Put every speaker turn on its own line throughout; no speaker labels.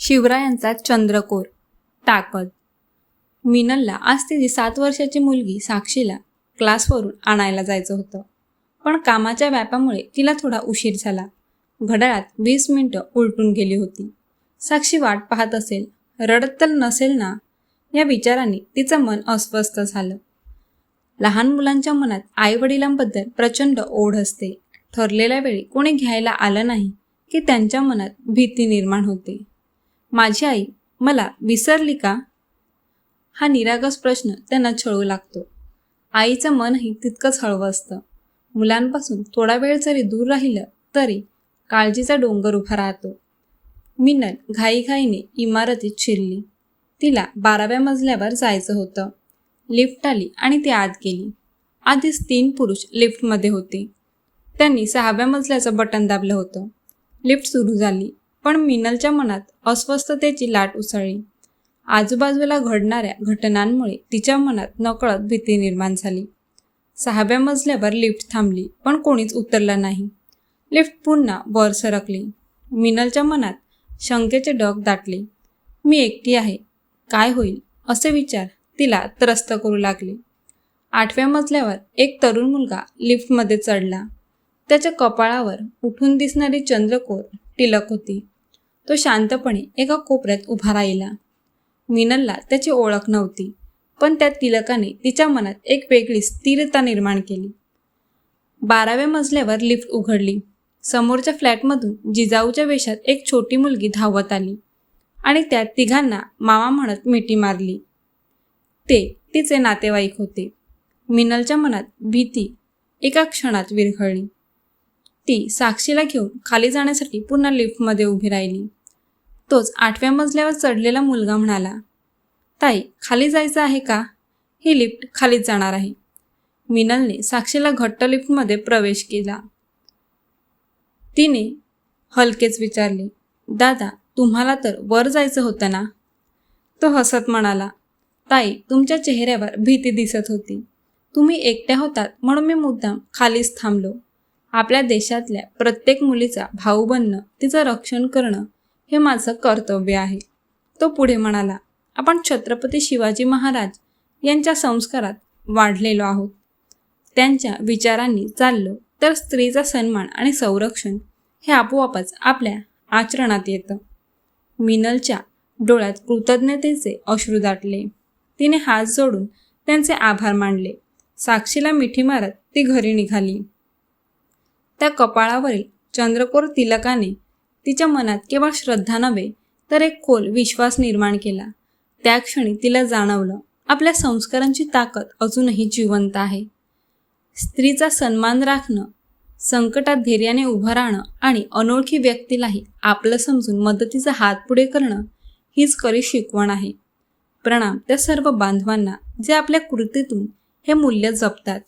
शिवरायांचा चंद्रकोर. ताकद. मिनलला आज तिची 7 वर्षाची मुलगी साक्षीला क्लासवरून आणायला जायचं होतं, पण कामाच्या व्यापामुळे तिला थोडा उशीर झाला. घड्याळात 20 मिनिटं उलटून गेली होती. साक्षी वाट पाहत असेल, रडत तर नसेल ना, या विचाराने तिचं मन अस्वस्थ झालं. लहान मुलांच्या मनात आईवडिलांबद्दल प्रचंड ओढ असते. ठरलेल्या वेळी कोणी घ्यायला आलं नाही की त्यांच्या मनात भीती निर्माण होते. माझी आई मला विसरली का, हा निरागस प्रश्न त्यांना छळू लागतो. आईचं मनही तितकंच हळवं असतं. मुलांपासून थोडा वेळ जरी दूर राहिलं तरी काळजीचा डोंगर उभा राहतो. मिनल घाईघाईने इमारतीत शिरली. तिला 12व्या मजल्यावर जायचं होतं. लिफ्ट आली आणि ती आत गेली. आधीच 3 पुरुष लिफ्टमध्ये होते. त्यांनी 6व्या मजल्याचं बटन दाबलं होतं. लिफ्ट सुरू झाली, पण मिनलच्या मनात अस्वस्थतेची लाट उसळली. आजूबाजूला घडणाऱ्या घटनांमुळे तिच्या मनात नकळत भीती निर्माण झाली. 6व्या मजल्यावर लिफ्ट थांबली, पण कोणीच उतरलं नाही. लिफ्ट पुन्हा वर सरकली. मिनलच्या मनात शंकेचे ढग दाटले. मी एकटी आहे, काय होईल असे विचार तिला त्रस्त करू लागले. 8व्या मजल्यावर एक तरुण मुलगा लिफ्टमध्ये चढला. त्याच्या कपाळावर उठून दिसणारी चंद्रकोर टिलक होती. तो शांतपणे एका कोपऱ्यात उभा राहिला. मिनलला त्याची ओळख नव्हती, पण त्या तिलकाने तिच्या मनात एक वेगळी स्थिरता निर्माण केली. 12व्या मजल्यावर लिफ्ट उघडली. समोरच्या फ्लॅटमधून जिजाऊच्या वेशात एक छोटी मुलगी धावत आली आणि त्या तिघांना मामा म्हणत मिठी मारली. ते तिचे नातेवाईक होते. मिनलच्या मनात भीती एका क्षणात विरघळली. ती साक्षीला घेऊन खाली जाण्यासाठी पुन्हा लिफ्टमध्ये उभी राहिली. तोच 8व्या मजल्यावर चढलेला मुलगा म्हणाला, ताई, खाली जायचं आहे का? ही लिफ्ट खालीच जाणार आहे. मिनलने साक्षीला घट्ट लिफ्टमध्ये प्रवेश केला. तिने हलकेच विचारले, दादा, तुम्हाला तर वर जायचं होतं ना? तो हसत म्हणाला, ताई, तुमच्या चेहऱ्यावर भीती दिसत होती. तुम्ही एकट्या होतात म्हणून मी मुद्दाम खालीच थांबलो. आपल्या देशातल्या प्रत्येक मुलीचा भाऊ बनणं, तिचं रक्षण करणं हे माझं कर्तव्य आहे. तो पुढे म्हणाला, आपण छत्रपती शिवाजी महाराज यांच्या संस्कारात वाढलेलो आहोत. त्यांच्या विचारांनी चाललो तर स्त्रीचा सन्मान आणि संरक्षण हे आपोआपच आपल्या आचरणात येतं. मिनलच्या डोळ्यात कृतज्ञतेचे अश्रू दाटले. तिने हात जोडून त्यांचे आभार मानले. साक्षीला मिठी मारत ती घरी निघाली. त्या कपाळावरील चंद्रकोर तिलकाने तिच्या मनात केवळ श्रद्धा नव्हे तर एक खोल विश्वास निर्माण केला. त्या क्षणी तिला जाणवलं, आपल्या संस्कारांची ताकद अजूनही जिवंत आहे. स्त्रीचा सन्मान राखणं, संकटात धैर्याने उभं राहणं आणि अनोळखी व्यक्तीलाही आपलं समजून मदतीचा हात पुढे करणं हीच खरी शिकवण आहे. प्रणाम त्या सर्व बांधवांना जे आपल्या कृतीतून हे मूल्य जपतात.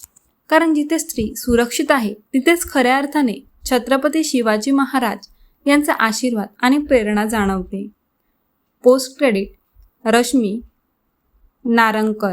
कारण जिथे स्त्री सुरक्षित आहे तिथेच खऱ्या अर्थाने छत्रपती शिवाजी महाराज यांचा आशीर्वाद आणि प्रेरणा जाणवते. Post credit Rashmi नारंगकर.